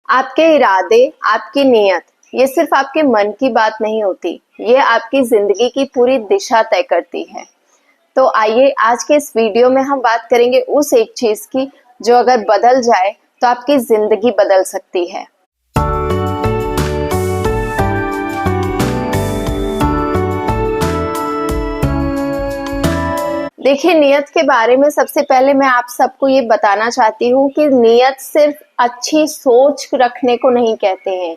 आपके इरादे, आपकी नीयत, ये सिर्फ आपके मन की बात नहीं होती, ये आपकी जिंदगी की पूरी दिशा तय करती है। तो आइए आज के इस वीडियो में हम बात करेंगे उस एक चीज की जो अगर बदल जाए तो आपकी जिंदगी बदल सकती है। देखिए, नियत के बारे में सबसे पहले मैं आप सबको ये बताना चाहती हूँ कि नियत सिर्फ अच्छी सोच रखने को नहीं कहते हैं।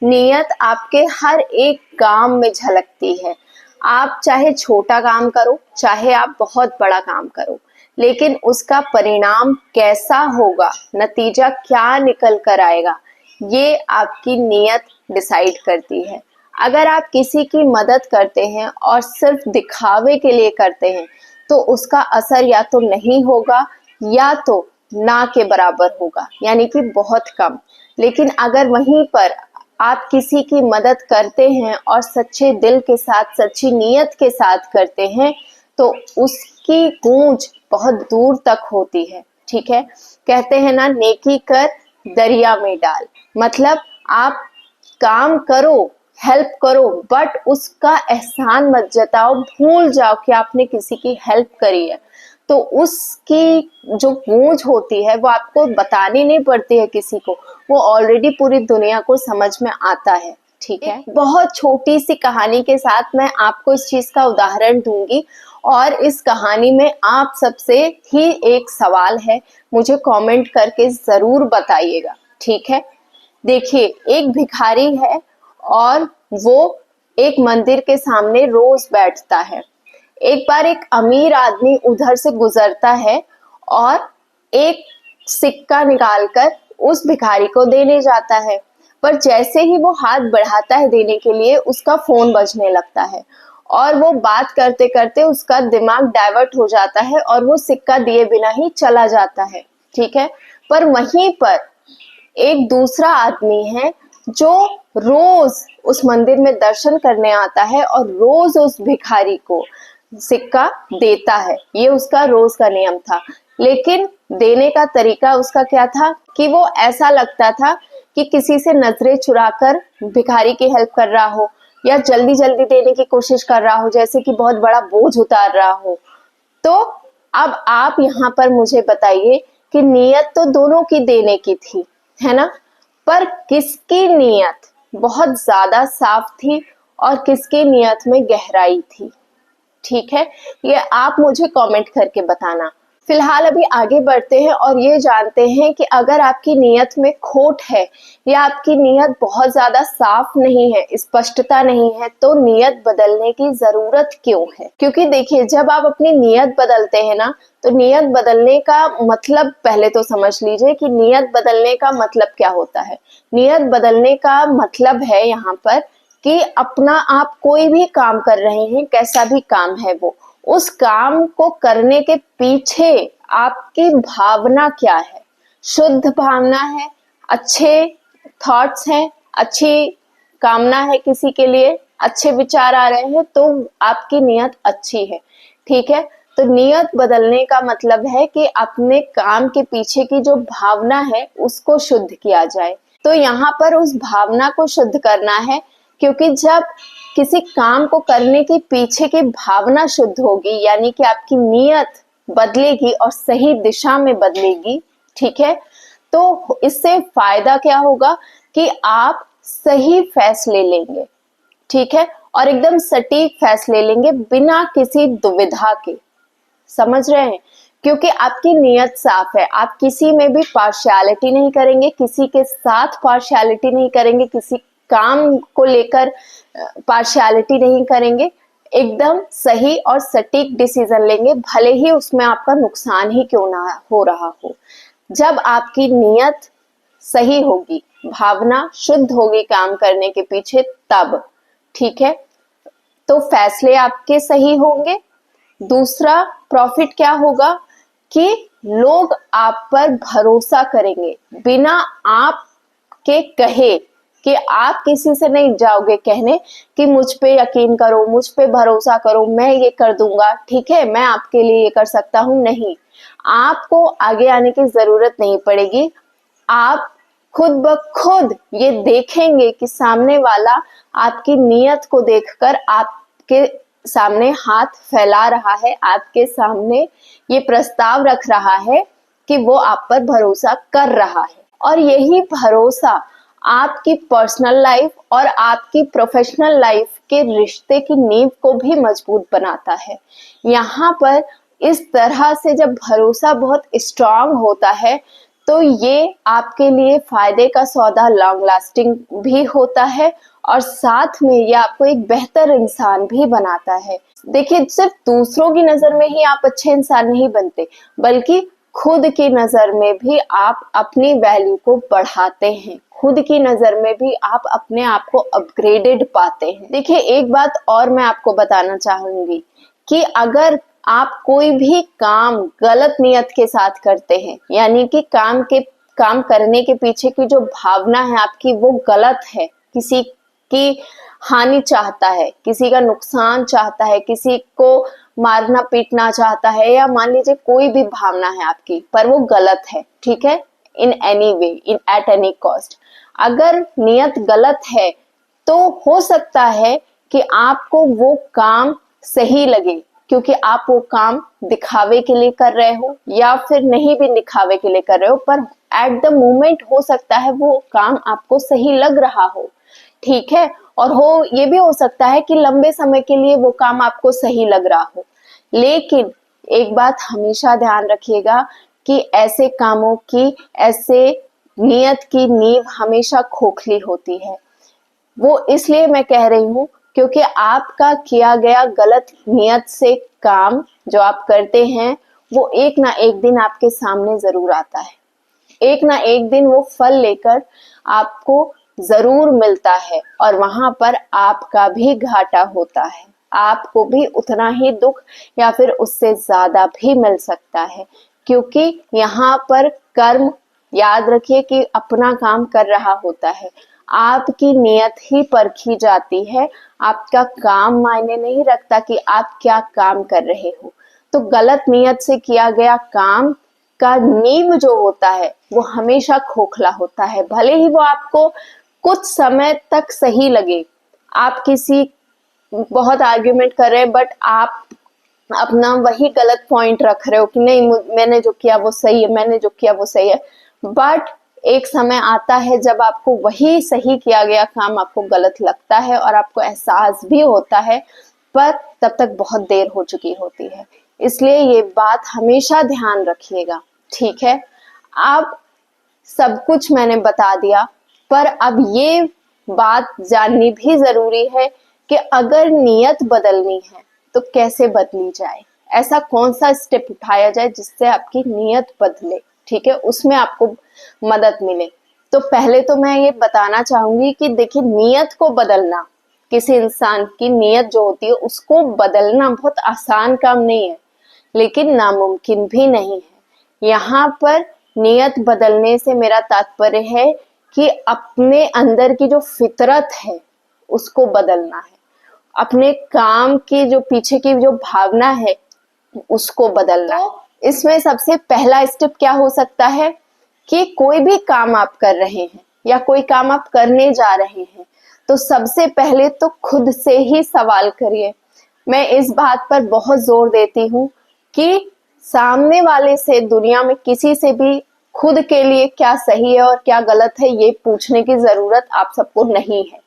नियत आपके हर एक काम में झलकती है। आप चाहे छोटा काम करो, चाहे आप बहुत बड़ा काम करो, लेकिन उसका परिणाम कैसा होगा, नतीजा क्या निकल कर आएगा, ये आपकी नियत डिसाइड करती है। अगर आप किसी की मदद करते हैं और सिर्फ दिखावे के लिए करते हैं तो उसका असर या तो नहीं होगा या तो ना के बराबर होगा, यानी कि बहुत कम। लेकिन अगर वहीं पर आप किसी की मदद करते हैं और सच्चे दिल के साथ, सच्ची नीयत के साथ करते हैं तो उसकी गूंज बहुत दूर तक होती है। ठीक है, कहते हैं ना, नेकी कर दरिया में डाल। मतलब आप काम करो, हेल्प करो, बट उसका एहसान मत जताओ, भूल जाओ कि आपने किसी की हेल्प करी है। तो उसकी जो गूंज होती है वो आपको बतानी नहीं पड़ती है किसी को, वो ऑलरेडी पूरी दुनिया को समझ में आता है। ठीक है, बहुत छोटी सी कहानी के साथ मैं आपको इस चीज का उदाहरण दूंगी और इस कहानी में आप सबसे ही एक सवाल है, मुझे कमेंट करके जरूर बताइएगा। ठीक है, देखिए, एक भिखारी है और वो एक मंदिर के सामने रोज बैठता है। एक बार एक अमीर आदमी उधर से गुजरता है और एक सिक्का निकालकर उस भिखारी को देने जाता है, पर जैसे ही वो हाथ बढ़ाता है देने के लिए, उसका फोन बजने लगता है और वो बात करते करते उसका दिमाग डाइवर्ट हो जाता है और वो सिक्का दिए बिना ही चला जाता है। ठीक है, पर वहीं पर एक दूसरा आदमी है जो रोज उस मंदिर में दर्शन करने आता है और रोज उस भिखारी को सिक्का देता है। ये उसका रोज का नियम था। लेकिन देने का तरीका उसका क्या था कि वो ऐसा लगता था कि किसी से नजरें चुराकर भिखारी की हेल्प कर रहा हो या जल्दी जल्दी देने की कोशिश कर रहा हो, जैसे कि बहुत बड़ा बोझ उतार रहा हो। तो अब आप यहाँ पर मुझे बताइए कि नियत तो दोनों की देने की थी, है ना, पर किसकी नियत बहुत ज्यादा साफ थी और किसकी नियत में गहराई थी? ठीक है, ये आप मुझे कमेंट करके बताना। फिलहाल अभी आगे बढ़ते हैं और ये जानते हैं कि अगर आपकी नियत में खोट है या आपकी नियत बहुत ज्यादा साफ नहीं है, स्पष्टता नहीं है, तो नियत बदलने की जरूरत क्यों है? क्योंकि देखिए, जब आप अपनी नियत बदलते हैं ना, तो नियत बदलने का मतलब पहले तो समझ लीजिए कि नियत बदलने का मतलब क्या होता है। नियत बदलने का मतलब है यहाँ पर कि अपना आप कोई भी काम कर रहे हैं, कैसा भी काम है वो, उस काम को करने के पीछे आपकी भावना क्या है। शुद्ध भावना है, अच्छे थॉट्स हैं, अच्छी कामना है किसी के लिए, अच्छे विचार आ रहे हैं, तो आपकी नियत अच्छी है। ठीक है, तो नियत बदलने का मतलब है कि अपने काम के पीछे की जो भावना है उसको शुद्ध किया जाए। तो यहाँ पर उस भावना को शुद्ध करना है, क्योंकि जब किसी काम को करने के पीछे की भावना शुद्ध होगी, यानी कि आपकी नियत बदलेगी और सही दिशा में बदलेगी, ठीक है, तो इससे फायदा क्या होगा कि आप सही फैसले लेंगे। ठीक है, और एकदम सटीक फैसले लेंगे बिना किसी दुविधा के। समझ रहे हैं? क्योंकि आपकी नियत साफ है, आप किसी में भी पार्शियलिटी नहीं करेंगे, किसी के साथ पार्शियलिटी नहीं करेंगे, किसी काम को लेकर पार्शियलिटी नहीं करेंगे, एकदम सही और सटीक डिसीजन लेंगे, भले ही उसमें आपका नुकसान ही क्यों ना हो रहा हो। जब आपकी नियत सही होगी, भावना शुद्ध होगी काम करने के पीछे, तब ठीक है, तो फैसले आपके सही होंगे। दूसरा प्रॉफिट क्या होगा कि लोग आप पर भरोसा करेंगे बिना आपके कहे, कि आप किसी से नहीं जाओगे कहने कि मुझ पे यकीन करो, मुझ पे भरोसा करो, मैं ये कर दूंगा, ठीक है, मैं आपके लिए ये कर सकता हूँ। नहीं, आपको आगे आने की जरूरत नहीं पड़ेगी। आप खुद ब खुद ये देखेंगे कि सामने वाला आपकी नीयत को देखकर आपके सामने हाथ फैला रहा है, आपके सामने ये प्रस्ताव रख रहा है कि वो आप पर भरोसा कर रहा है। और यही भरोसा आपकी पर्सनल लाइफ और आपकी प्रोफेशनल लाइफ के रिश्ते की नींव को भी मजबूत बनाता है। यहाँ पर इस तरह से जब भरोसा बहुत स्ट्रांग होता है तो ये आपके लिए फायदे का सौदा लॉन्ग लास्टिंग भी होता है और साथ में ये आपको एक बेहतर इंसान भी बनाता है। देखिए, सिर्फ दूसरों की नजर में ही आप अच्छे इंसान नहीं बनते, बल्कि खुद की नजर में भी आप अपनी वैल्यू को बढ़ाते हैं, खुद की नजर में भी आप अपने आप को अपग्रेडेड पाते हैं। देखिए, एक बात और मैं आपको बताना चाहूंगी कि अगर आप कोई भी काम गलत नियत के साथ करते हैं, यानी कि काम करने के पीछे की जो भावना है आपकी वो गलत है, किसी की हानि चाहता है, किसी का नुकसान चाहता है, किसी को मारना पीटना चाहता है, या मान लीजिए कोई भी भावना है आपकी पर वो गलत है, ठीक है, in any way, in at any cost, अगर नियत गलत है तो हो सकता है कि आपको वो काम सही लगे क्योंकि आप वो काम दिखावे के लिए कर रहे हो या फिर नहीं भी दिखावे के लिए कर रहे हो, पर एट द मोमेंट हो सकता है वो काम आपको सही लग रहा हो, ठीक है। और ये भी हो सकता है कि लंबे समय के लिए वो काम आपको सही लग रहा हो, लेकिन एक बात हमेशा ध्यान रखिएगा कि ऐसे कामों की, ऐसे नियत की नींव हमेशा खोखली होती है। वो इसलिए मैं कह रही हूँ क्योंकि आपका किया गया गलत नियत से काम जो आप करते हैं वो एक ना एक दिन आपके सामने जरूर आता है, एक ना एक दिन वो फल लेकर आपको जरूर मिलता है और वहां पर आपका भी घाटा होता है, आपको भी उतना ही दुख या फिर उससे ज्यादा भी मिल सकता है, क्योंकि यहाँ पर कर्म, याद रखिए कि अपना काम कर रहा होता है, आपकी नियत ही परखी जाती है, आपका काम मायने नहीं रखता कि आप क्या काम कर रहे हो। तो गलत नियत से किया गया काम का नींव जो होता है वो हमेशा खोखला होता है, भले ही वो आपको कुछ समय तक सही लगे, आप किसी बहुत आर्ग्यूमेंट कर रहे हैं बट आप अपना वही गलत पॉइंट रख रहे हो कि नहीं मैंने जो किया वो सही है, मैंने जो किया वो सही है, बट एक समय आता है जब आपको वही सही किया गया काम आपको गलत लगता है और आपको एहसास भी होता है, पर तब तक बहुत देर हो चुकी होती है। इसलिए ये बात हमेशा ध्यान रखिएगा, ठीक है। अब सब कुछ मैंने बता दिया, पर अब ये बात जाननी भी जरूरी है कि अगर नियत बदलनी है तो कैसे बदली जाए, ऐसा कौन सा स्टेप उठाया जाए जिससे आपकी नियत बदले, ठीक है, उसमें आपको मदद मिले। तो पहले तो मैं ये बताना चाहूंगी कि देखिए, नियत को बदलना, किसी इंसान की नियत जो होती है उसको बदलना बहुत आसान काम नहीं है, लेकिन नामुमकिन भी नहीं है। यहाँ पर नियत बदलने से मेरा तात्पर्य है कि अपने अंदर की जो फितरत है उसको बदलना है, अपने काम की जो पीछे की जो भावना है उसको बदलना है। इसमें सबसे पहला स्टेप क्या हो सकता है कि कोई भी काम आप कर रहे हैं या कोई काम आप करने जा रहे हैं तो सबसे पहले तो खुद से ही सवाल करिए। मैं इस बात पर बहुत जोर देती हूँ कि सामने वाले से, दुनिया में किसी से भी खुद के लिए क्या सही है और क्या गलत है ये पूछने की जरूरत आप सबको नहीं है,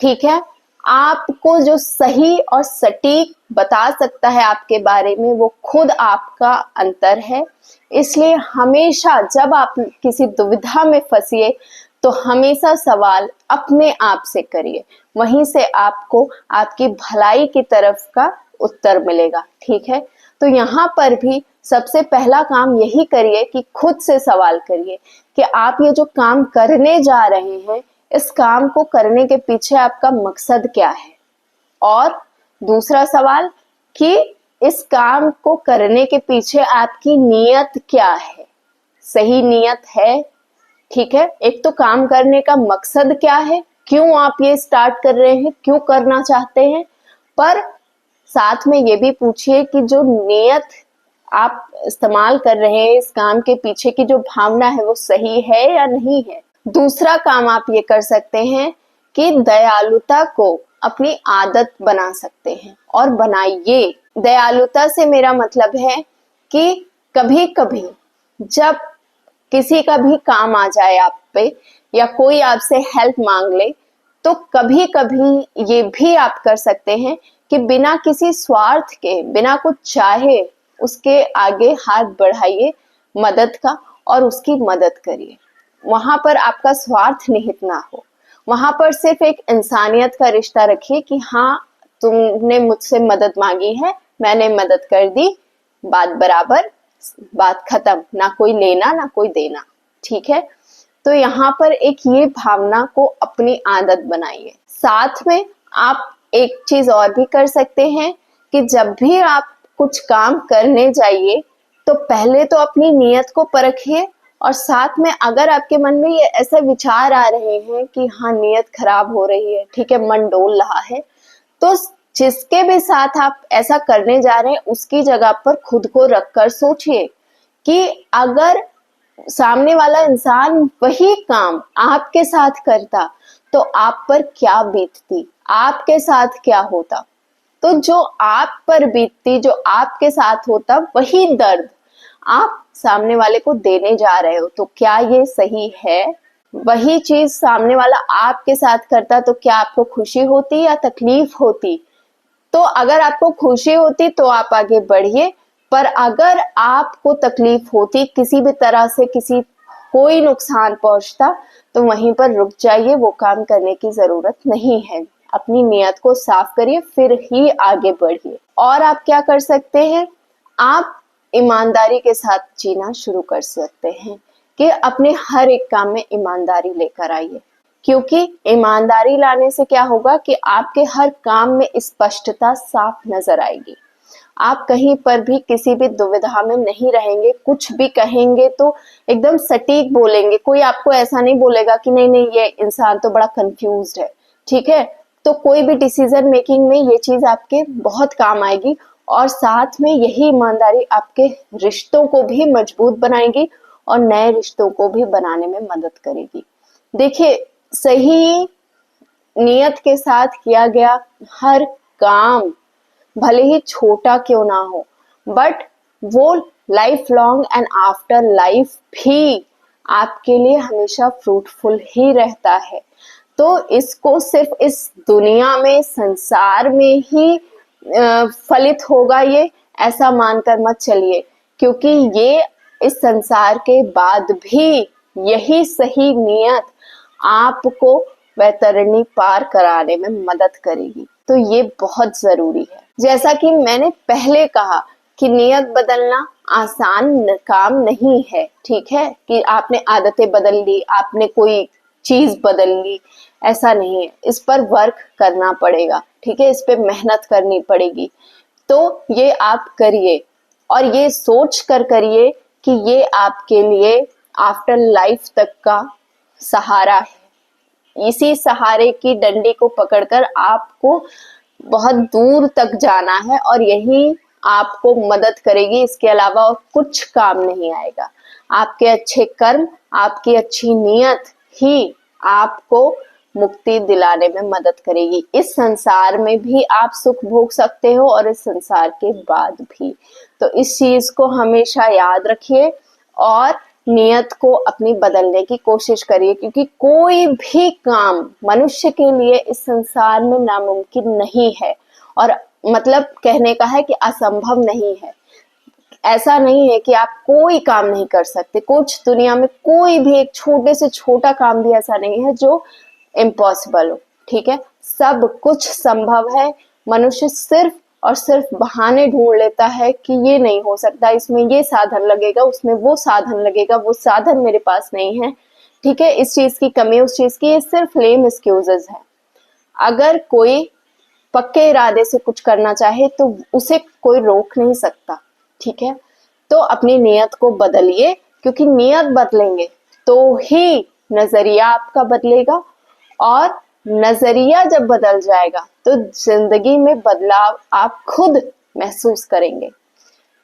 ठीक है। आपको जो सही और सटीक बता सकता है आपके बारे में वो खुद आपका अंतर है। इसलिए हमेशा जब आप किसी दुविधा में फंसिए तो हमेशा सवाल अपने आप से करिए, वहीं से आपको आपकी भलाई की तरफ का उत्तर मिलेगा, ठीक है। तो यहाँ पर भी सबसे पहला काम यही करिए कि खुद से सवाल करिए कि आप ये जो काम करने जा रहे हैं इस काम को करने के पीछे आपका मकसद क्या है, और दूसरा सवाल कि इस काम को करने के पीछे आपकी नीयत क्या है, सही नीयत है, ठीक है। एक तो काम करने का मकसद क्या है, क्यों आप ये स्टार्ट कर रहे हैं, क्यों करना चाहते हैं, पर साथ में ये भी पूछिए कि जो नीयत आप इस्तेमाल कर रहे हैं इस काम के पीछे की जो भावना है वो सही है या नहीं है। दूसरा काम आप ये कर सकते हैं कि दयालुता को अपनी आदत बना सकते हैं और बनाइए। दयालुता से मेरा मतलब है कि कभी कभी जब किसी का भी काम आ जाए आप पे या कोई आपसे हेल्प मांग ले, तो कभी कभी ये भी आप कर सकते हैं कि बिना किसी स्वार्थ के, बिना कुछ चाहे उसके आगे हाथ बढ़ाइए मदद का और उसकी मदद करिए। वहां पर आपका स्वार्थ निहित ना हो, वहां पर सिर्फ एक इंसानियत का रिश्ता रखिए कि हाँ, तुमने मुझसे मदद मांगी है, मैंने मदद कर दी, बात बराबर, बात खत्म, ना कोई लेना ना कोई देना। ठीक है, तो यहाँ पर एक ये भावना को अपनी आदत बनाइए। साथ में आप एक चीज और भी कर सकते हैं कि जब भी आप कुछ काम करने जाइए तो पहले तो अपनी नीयत को परखिए, और साथ में अगर आपके मन में ये ऐसे विचार आ रहे हैं कि हाँ, नीयत खराब हो रही है, ठीक है, मन डोल रहा है, तो जिसके भी साथ आप ऐसा करने जा रहे हैं उसकी जगह पर खुद को रखकर सोचिए कि अगर सामने वाला इंसान वही काम आपके साथ करता तो आप पर क्या बीतती, आपके साथ क्या होता। तो जो आप पर बीतती, जो आपके साथ होता, वही दर्द आप सामने वाले को देने जा रहे हो, तो क्या ये सही है? वही चीज सामने वाला आपके साथ करता तो क्या आपको खुशी होती या तकलीफ होती? तो अगर आपको खुशी होती तो आप आगे बढ़िए, पर अगर आपको तकलीफ होती, किसी भी तरह से किसी कोई नुकसान पहुंचता, तो वहीं पर रुक जाइए, वो काम करने की जरूरत नहीं है। अपनी नियत को साफ करिए, फिर ही आगे बढ़िए। और आप क्या कर सकते हैं, आप ईमानदारी के साथ जीना शुरू कर सकते हैं कि अपने हर एक काम में ईमानदारी लेकर आइए, क्योंकि ईमानदारी लाने से क्या होगा कि आपके हर काम में स्पष्टता साफ नजर आएगी। आप कहीं पर भी किसी भी दुविधा में नहीं रहेंगे, कुछ भी कहेंगे तो एकदम सटीक बोलेंगे, कोई आपको ऐसा नहीं बोलेगा कि नहीं नहीं ये इंसान तो बड़ा कंफ्यूज्ड है। ठीक है, तो कोई भी डिसीजन मेकिंग में ये चीज आपके बहुत काम आएगी, और साथ में यही ईमानदारी आपके रिश्तों को भी मजबूत बनाएगी और नए रिश्तों को भी बनाने में मदद करेगी। देखिए, सही नियत के साथ किया गया हर काम भले ही छोटा क्यों ना हो, बट वो life long and after life भी आपके लिए हमेशा फ्रूटफुल ही रहता है। तो इसको सिर्फ इस दुनिया में, संसार में ही फलित होगा ये, ऐसा मानकर मत चलिए, क्योंकि ये इस संसार के बाद भी यही सही नियत आपको वैतरणी पार कराने में मदद करेगी। तो ये बहुत जरूरी है। जैसा कि मैंने पहले कहा कि नियत बदलना आसान काम नहीं है। ठीक है, कि आपने आदतें बदल ली, आपने कोई चीज बदल ली, ऐसा नहीं है। इस पर वर्क करना पड़ेगा, ठीक है, इस पे मेहनत करनी पड़ेगी। तो ये आप करिए और ये सोच कर करिए कि ये आपके लिए आफ्टर लाइफ तक का सहारा है। इसी सहारे की डंडी को पकड़कर आपको बहुत दूर तक जाना है और यही आपको मदद करेगी। इसके अलावा और कुछ काम नहीं आएगा। आपके अच्छे कर्म, आपकी अच्छी नीयत ही आपको मुक्ति दिलाने में मदद करेगी। इस संसार में भी आप सुख भोग सकते हो और इस संसार के बाद भी। तो इस चीज को हमेशा याद रखिए और नियत को अपनी बदलने की कोशिश करिए, क्योंकि कोई भी काम मनुष्य के लिए इस संसार में नामुमकिन नहीं है। और मतलब कहने का है कि असंभव नहीं है। ऐसा नहीं है कि आप कोई काम नहीं कर सकते। कुछ दुनिया में कोई भी एक छोटे से छोटा काम भी ऐसा नहीं है जो इम्पॉसिबल हो। ठीक है, सब कुछ संभव है। मनुष्य सिर्फ और सिर्फ बहाने ढूंढ लेता है कि ये नहीं हो सकता, इसमें ये साधन लगेगा, उसमें वो साधन लगेगा, वो साधन मेरे पास नहीं है। ठीक है, इस चीज की कमी, उस चीज की, ये सिर्फ लेम एक्सक्यूजेस है। अगर कोई पक्के इरादे से कुछ करना चाहे तो उसे कोई रोक नहीं सकता। ठीक है, तो अपनी नियत को बदलिए, क्योंकि नियत बदलेंगे तो ही नजरिया आपका बदलेगा, और नजरिया जब बदल जाएगा तो जिंदगी में बदलाव आप खुद महसूस करेंगे।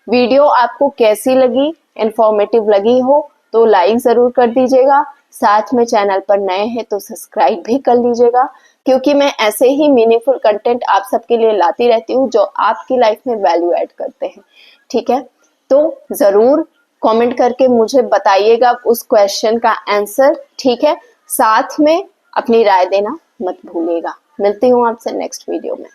वीडियो आपको कैसी लगी, इंफॉर्मेटिव लगी हो तो लाइक जरूर कर दीजिएगा। साथ में चैनल पर नए हैं तो सब्सक्राइब भी कर लीजिएगा, क्योंकि मैं ऐसे ही मीनिंगफुल कंटेंट आप सबके लिए लाती रहती हूँ जो आपकी लाइफ में वैल्यू ऐड करते हैं। ठीक है, तो ज़रूर कमेंट करके मुझे बताइएगा उस क्वेश्चन का आंसर। ठीक है, साथ में अपनी राय देना मत भूलिएगा। मिलती हूँ आपसे नेक्स्ट वीडियो में।